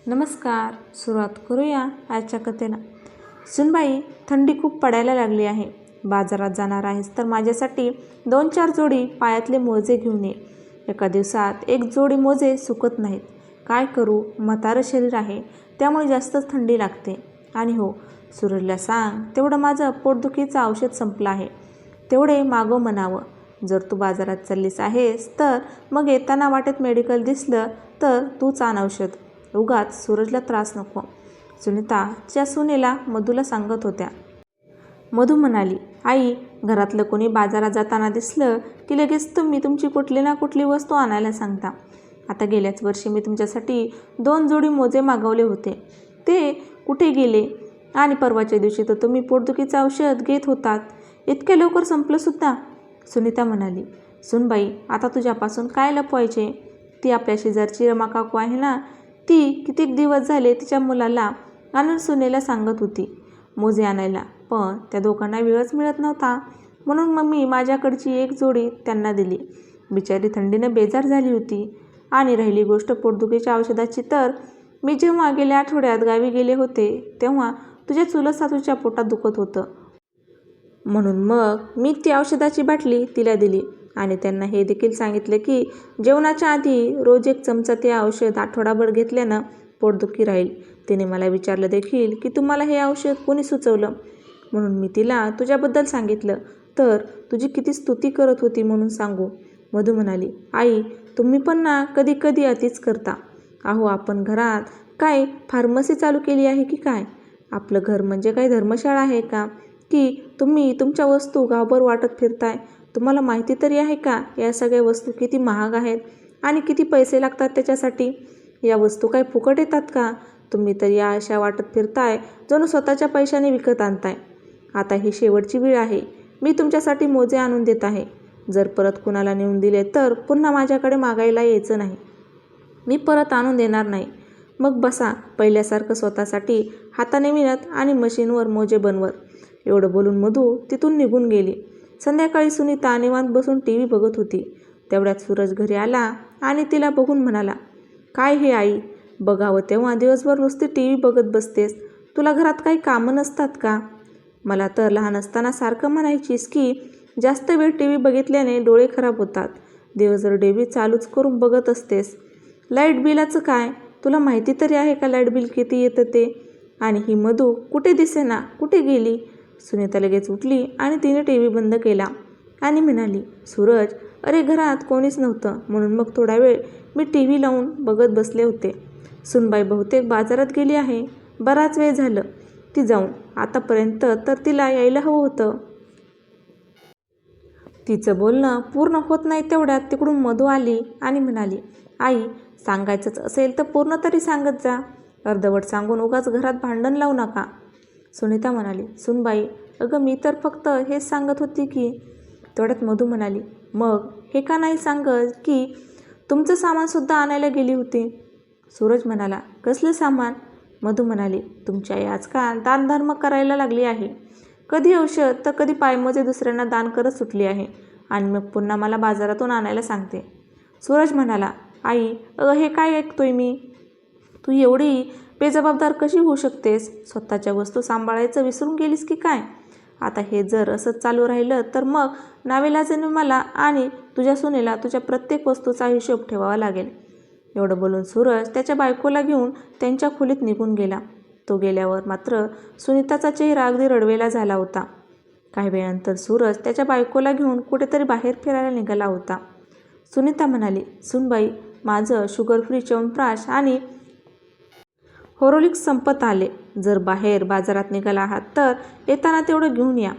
नमस्कार. सुरुवात करूया आजच्या कथेला. सुनबाई, थंडी खूप पडायला लागली आहे. बाजारात जाणार आहेस तर माझ्यासाठी 2-4 जोडी पायातले मोजे घेऊन ये. एका दिवसात एक जोडी मोजे सुकत नाहीत. काय करू, म्हातारं शरीर आहे त्यामुळे जास्तच थंडी लागते. आणि हो, सूरजला सांग तेवढं माझं पोटदुखीचं औषध संपलं आहे, तेवढे मागव म्हणावं. जर तू बाजारात चाललीस आहेस तर मग येताना वाटेत मेडिकल दिसलं तर तूच आण औषध. उगाच सूरजला त्रास नको. सुनीताच्या सुनेला मधूला सांगत होत्या. मधू म्हणाली, आई, घरातलं कोणी बाजारात जाताना दिसलं की लगेच तुम्ही तुमची कुठली ना कुठली वस्तू आणायला सांगता. आता गेल्याच वर्षी मी तुमच्यासाठी 2 जोडी मोजे मागवले होते, ते कुठे गेले? आणि परवाच्या दिवशी तर तुम्ही पोटदुखीचं औषध घेत होतात, इतक्या लवकर संपलं सुद्धा. सुनीता म्हणाली, सुनबाई, आता तुझ्यापासून काय लपवायचे? ती आपल्या शेजारची रमा काकू आहे ना, ती कित्येक दिवस झाले तिच्या मुलाला आणून सुनेला सांगत होती मोजे आणायला, पण त्या दोघांना वेळच मिळत नव्हता. म्हणून मग मी माझ्याकडची एक जोडी त्यांना दिली. बिचारी थंडीनं बेजार झाली होती. आणि राहिली गोष्ट पोटदुखीच्या औषधाची, तर मी जेव्हा गेल्या आठवड्यात गावी गेले होते तेव्हा तुझ्या चुलत सासूच्या पोटात दुखत होतं. म्हणून मग मी ती औषधाची बाटली तिला दिली आणि त्यांना हे देखील सांगितलं की जेवणाच्या आधी रोज 1 चमचा ते औषध आठवडाभर घेतल्यानं पोटदुखी राहील. तिने मला विचारलं देखील की तुम्हाला हे औषध कोणी सुचवलं. म्हणून मी तिला तुझ्याबद्दल सांगितलं, तर तुझी किती स्तुती करत होती म्हणून सांगू. मधू म्हणाली, आई, तुम्ही पण ना कधी कधी अतिच करता. अहो, आपण घरात काय फार्मसी चालू केली आहे की काय? आपलं घर म्हणजे काय धर्मशाळा आहे का, की तुम्ही तुमच्या वस्तू गावभर वाटत फिरताय? तुम्हाला माहिती तरी आहे का या सगळ्या वस्तू किती महाग आहेत आणि किती पैसे लागतात त्याच्यासाठी? या वस्तू काय फुकट येतात का? तुम्ही तर या अशा वाटत फिरताय जणू स्वतःच्या पैशाने विकत आणताय. आता ही शेवटची वेळ आहे. मी तुमच्यासाठी मोजे आणून देत आहे. जर परत कुणाला नेऊन दिले तर पुन्हा माझ्याकडे मागायला यायचं नाही. मी परत आणून देणार नाही. मग बसा पहिल्यासारखं स्वतःसाठी हाताने विणत आणि मशीनवर मोजे बनवत. एवढं बोलून मधू तिथून निघून गेली. संध्याकाळी सुनीता निवांत बसून टी व्ही बघत होती. तेवढ्यात सूरज घरी आला आणि तिला बघून म्हणाला, काय हे आई, बघावं तेव्हा दिवसभर नुसती टी व्ही बघत बसतेस. तुला घरात काही कामं नसतात का? मला तर लहान असताना सारखं म्हणायचीस की जास्त वेळ टी व्ही बघितल्याने डोळे खराब होतात. दिवसभर टी व्ही चालूच करून बघत असतेस. लाईट बिलाचं काय? तुला माहिती तरी आहे का लाईट बिल किती येतं ते? आणि ही मधू कुठे दिसेना, कुठे गेली? सुनीता लगेच उठली आणि तिने टी व्ही बंद केला आणि म्हणाली, सूरज, अरे घरात कोणीच नव्हतं म्हणून मग थोडा वेळ मी टी व्ही लावून बघत बसले होते. सुनबाई बहुतेक बाजारात गेली आहे. बराच वेळ झालं ती जाऊन. आतापर्यंत तर तिला यायला हवं होतं. तिचं बोलणं पूर्ण होत नाही तेवढ्यात तिकडून मधू आली आणि म्हणाली, आई, सांगायचंच असेल तर पूर्ण तरी सांगत जा. अर्धवट सांगून उगाच घरात भांडण लावू नका. सुनीता म्हणाली, सुनबाई, अगं मी तर फक्त हेच सांगत होती की. तेवढ्यात मधू म्हणाली, मग हे का नाही सांगत की तुमचं सामानसुद्धा आणायला गेली होती? सूरज म्हणाला, कसलं सामान? मधू म्हणाली, तुमची आई आजकाल दानधर्म करायला लागली आहे. कधी औषध तर कधी पायमोजे दुसऱ्यांना दान करत सुटली आहे आणि मग पुन्हा मला बाजारातून आणायला सांगते. सूरज म्हणाला, आई, अगं हे काय ऐकतोय मी? तू एवढी बेजबाबदार कशी होऊ शकतेस? स्वतःच्या वस्तू सांभाळायचं विसरून गेलीस की काय? आता हे जर असंच चालू राहिलं तर मग नाविलाजाने मला आणि तुझ्या सुनेला तुझ्या प्रत्येक वस्तूचा हिशोब ठेवावा लागेल. एवढं बोलून सूरज त्याच्या बायकोला घेऊन त्यांच्या खोलीत निघून गेला. तो गेल्यावर मात्र सुनीताचा चेहरा अगदी रडवेला झाला होता. काही वेळानंतर सूरज त्याच्या बायकोला घेऊन कुठेतरी बाहेर फिरायला निघाला होता. सुनीता म्हणाली, सुनबाई, माझं शुगर फ्री च्यवनप्राश आणि हॉर्लिक्स संपत आले. जर बाहेर बाजारात निघाला आहात तर येताना तेवढं घेऊन या.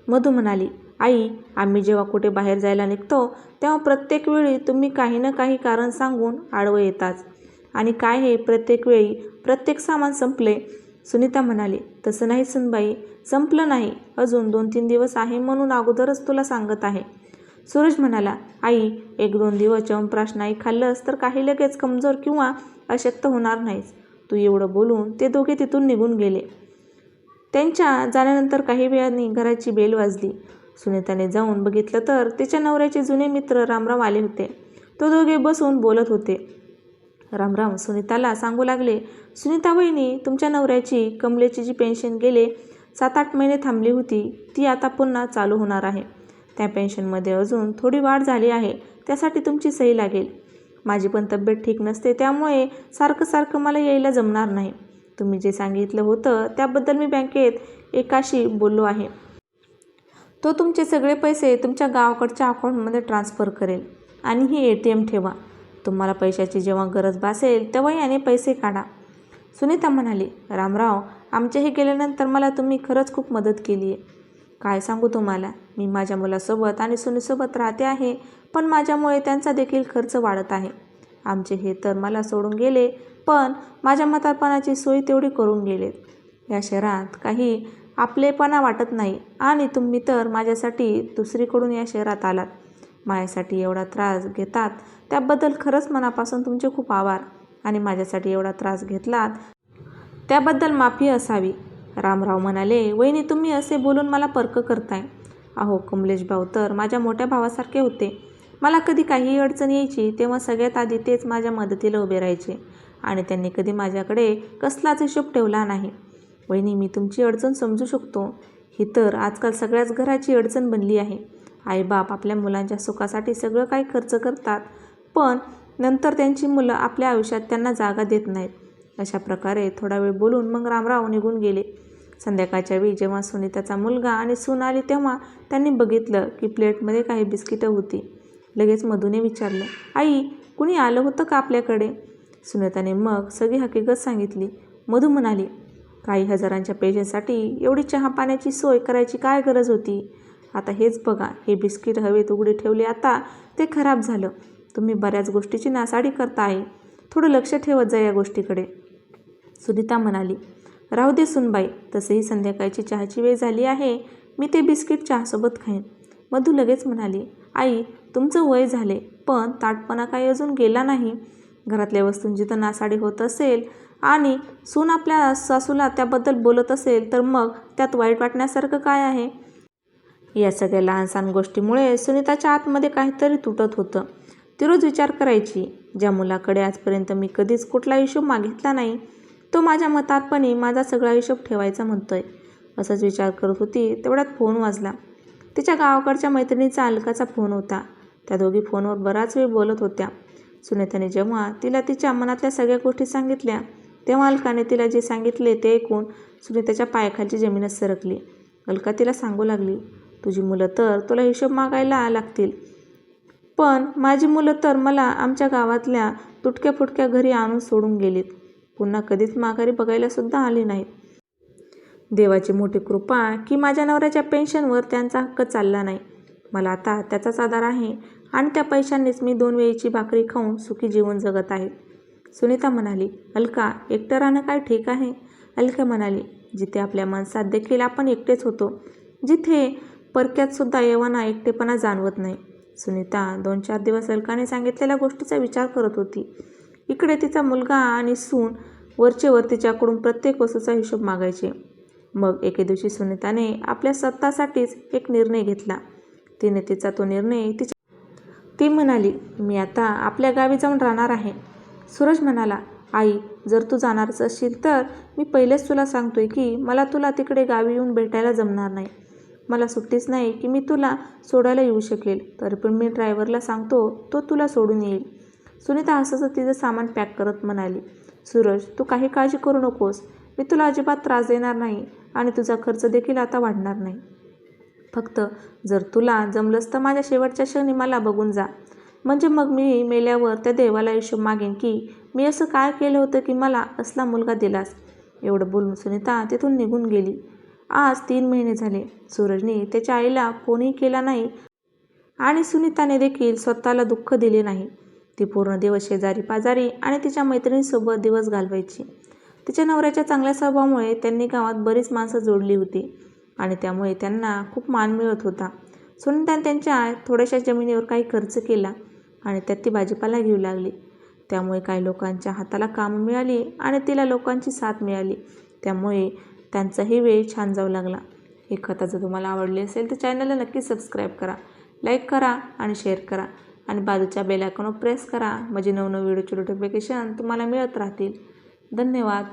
मधू म्हणाली, आई, आम्ही जेव्हा कुठे बाहेर जायला निघतो तेव्हा प्रत्येक वेळी तुम्ही काही ना काही कारण सांगून आडवं येताच. आणि काय हे प्रत्येक वेळी प्रत्येक सामान संपले? सुनीता म्हणाली, तसं नाही सुनबाई, संपलं नाही. अजून 2-3 दिवस आहे म्हणून अगोदरच तुला सांगत आहे. सूरज म्हणाला, आई, 1-2 दिवस च्यवनप्राश नाही खाल्लंस तर काही लगेच कमजोर किंवा अशक्त होणार नाहीस. तू एवढं बोलून ते दोघे तिथून निघून गेले. त्यांच्या जाण्यानंतर काही वेळाने घराची बेल वाजली. सुनीताने जाऊन बघितलं तर तिच्या नवऱ्याचे जुने मित्र रामराम आले होते. तो दोघे बसून बोलत होते. रामराम सुनीताला सांगू लागले, सुनीता वहिनी, तुमच्या नवऱ्याची कमलेची जी पेन्शन गेले 7-8 महिने थांबली होती ती आता पुन्हा चालू होणार आहे. त्या पेन्शनमध्ये अजून थोडी वाढ झाली आहे, त्यासाठी तुमची सही लागेल. माझी पण तब्येत ठीक नसते, त्यामुळे सारखं मला यायला जमणार नाही. तुम्ही जे सांगितलं होतं त्याबद्दल मी बँकेत एकाशी बोललो आहे. तो तुमचे सगळे पैसे तुमच्या गावाकडच्या अकाउंटमध्ये ट्रान्स्फर करेल आणि ही ATM ठेवा. तुम्हाला पैशाची जेव्हा गरज भासेल तेव्हा याने पैसे काढा. सुनीता म्हणाली, रामराव, आमचे हे गेल्यानंतर मला तुम्ही खरंच खूप मदत केली आहे. काय सांगू तुम्हाला, मी माझ्या मुलासोबत आणि सुनीसोबत राहते आहे, पण माझ्यामुळे त्यांचा देखील खर्च वाढत आहे. आमचे हे तर मला सोडून गेले, पण माझ्या म्हातारपणाची सोय तेवढी करून गेलेत. या शहरात काही आपलेपणा वाटत नाही आणि तुम्ही तर माझ्यासाठी दुसरीकडून या शहरात आलात. माझ्यासाठी एवढा त्रास घेतात त्याबद्दल खरंच मनापासून तुमचे खूप आभार आणि माझ्यासाठी एवढा त्रास घेतलात त्याबद्दल माफी असावी. रामराव म्हणाले, वहिनी, तुम्ही असे बोलून मला पर्क करताय. अहो, कमलेश भाऊ तर माझ्या मोठ्या भावासारखे होते. मला कधी काहीही अडचण यायची तेव्हा सगळ्यात आधी तेच माझ्या मदतीला उभे राहायचे आणि त्यांनी कधी माझ्याकडे कसलाच हिशोब ठेवला नाही. वहिनी, मी तुमची अडचण समजू शकतो. ही तर आजकाल सगळ्याच घराची अडचण बनली आहे. आईबाप आपल्या मुलांच्या सुखासाठी सगळं काही खर्च करतात, पण नंतर त्यांची मुलं आपल्या आयुष्यात त्यांना जागा देत नाहीत. अशा प्रकारे थोडा वेळ बोलून मग रामराव निघून गेले. संध्याकाळच्या वेळी जेव्हा सुनीताचा मुलगा आणि सून आली तेव्हा त्यांनी बघितलं की प्लेटमध्ये काही बिस्किटं होती. लगेच मधूने विचारलं, आई, कुणी आलं होतं का आपल्याकडे? सुनीताने मग सगळी हकीकत सांगितली. मधू म्हणाली, काही हजारांच्या पेशंटसाठी एवढी चहा पाण्याची सोय करायची काय गरज होती? आता हेच बघा, हे बिस्किट हवेत उघडी ठेवले, आता ते खराब झालं. तुम्ही बऱ्याच गोष्टीची नासाडी करता आहे. थोडं लक्ष ठेवत जा या गोष्टीकडे. सुनीता म्हणाली, राहू दे सुनबाई, तसेही संध्याकाळची चहाची वेळ झाली आहे. मी ते बिस्किट चहासोबत खाईन. मधू लगेच म्हणाली, आई, तुमचं वय झाले, पण ताठपणा काही अजून गेला नाही. घरातल्या वस्तूंची तर नासाडी होत असेल आणि सून आपल्या सासूला त्याबद्दल बोलत असेल तर मग त्यात वाईट वाटण्यासारखं काय आहे? या सगळ्या लहानसहान गोष्टीमुळे सुनीताच्या आतमध्ये काहीतरी तुटत होतं. ती रोज विचार करायची, ज्या मुलाकडे आजपर्यंत मी कधीच कुठला हिशोब मागितला नाही, तो माझ्या म्हातारपणी माझा सगळा हिशोब ठेवायचा म्हणतोय. असंच विचार करत होती तेवढ्यात फोन वाजला. तिच्या गावाकडच्या मैत्रिणीचा अलकाचा फोन होता. त्या दोघी फोनवर बराच वेळ बोलत होत्या. सुनीताने जेव्हा तिला तिच्या मनातल्या सगळ्या गोष्टी सांगितल्या तेव्हा अलकाने तिला जे सांगितले ते ऐकून सुनीताच्या पायाखालची जमीनच सरकली. अलका तिला सांगू लागली, तुझी मुलं तर तुला हिशोब मागायला लागतील, पण माझी मुलं तर मला आमच्या गावातल्या तुटक्या फुटक्या घरी आणून सोडून गेलीत. पुन्हा कधीच माघारी बघायला सुद्धा आली नाहीत. देवाची मोठी कृपा की माझ्या नवऱ्याच्या पेन्शनवर त्यांचा हक्क चालला नाही. मला आता त्याचाच आधार आहे आणि त्या पैशांनीच मी 2 वेळची भाकरी खाऊन सुखी जीवन जगत आहे. सुनीता म्हणाली, अलका, एकटं राहणं काय ठीक आहे? अलका म्हणाली, जिथे आपल्या माणसात देखील आपण एकटेच होतो, जिथे परक्यात सुद्धा येवाना एकटेपणा जाणवत नाही. सुनीता 2-4 दिवस अलकाने सांगितलेल्या गोष्टीचा विचार करत होती. इकडे तिचा मुलगा आणि सून वरचेवर तिच्याकडून प्रत्येक वस्तूचा हिशोब मागायचे. मग एके दिवशी सुनीताने आपल्या स्वतःसाठीच एक निर्णय घेतला. तिने तिचा तो निर्णय ती म्हणाली, मी आता आपल्या गावी जाऊन राहणार आहे. सूरज म्हणाला, आई, जर तू जाणारच असशील तर मी पहिलेच तुला सांगतोय की मला तुला तिकडे गावी येऊन भेटायला जमणार नाही. मला सुट्टीच नाही की मी तुला सोडायला येऊ शकेल, तरी पण मी ड्रायव्हरला सांगतो, तो तुला सोडून येईल. सुनीता हसत तिचं सामान पॅक करत म्हणाली, सूरज, तू काही काळजी करू नकोस. मी तुला अजिबात त्रास देणार नाही आणि तुझा खर्च देखील आता वाढणार नाही. फक्त जर तुला जमलंच तर माझ्या शेवटच्या क्षणी मला बघून जा. म्हणजे मग मी मेल्यावर त्या देवाला हिशोब मागेन की मी असं काय केलं होतं की मला असला मुलगा दिलास. एवढं बोलून सुनीता तिथून निघून गेली. आज 3 महिने झाले. सूरजने त्याच्या आईला फोनही केला नाही आणि सुनीताने देखील स्वतःला दुःख दिले नाही. ती पूर्ण दिवस शेजारी पाजारी आणि तिच्या मैत्रिणींसोबत दिवस घालवायची. तिच्या नवऱ्याच्या चांगल्या स्वभावामुळे त्यांनी गावात बरीच माणसं जोडली होती आणि त्यामुळे त्यांना खूप मान मिळत होता. सुनीताने त्यांच्या थोड्याशा जमिनीवर काही खर्च केला आणि त्यात ती भाजीपाला घेऊ लागली. त्यामुळे काही लोकांच्या हाताला कामं मिळाली आणि तिला लोकांची साथ मिळाली. त्यामुळे त्यांचाही वेळ छान जाऊ लागला. ही कथा जर तुम्हाला आवडली असेल तर चॅनलला नक्की सबस्क्राईब करा, लाईक करा आणि शेअर करा आणि बाजूच्या बेल आयकॉनवर प्रेस करा म्हणजे नवनवीन व्हिडिओचे नोटिफिकेशन तुम्हाला मिळत राहतील. धन्यवाद.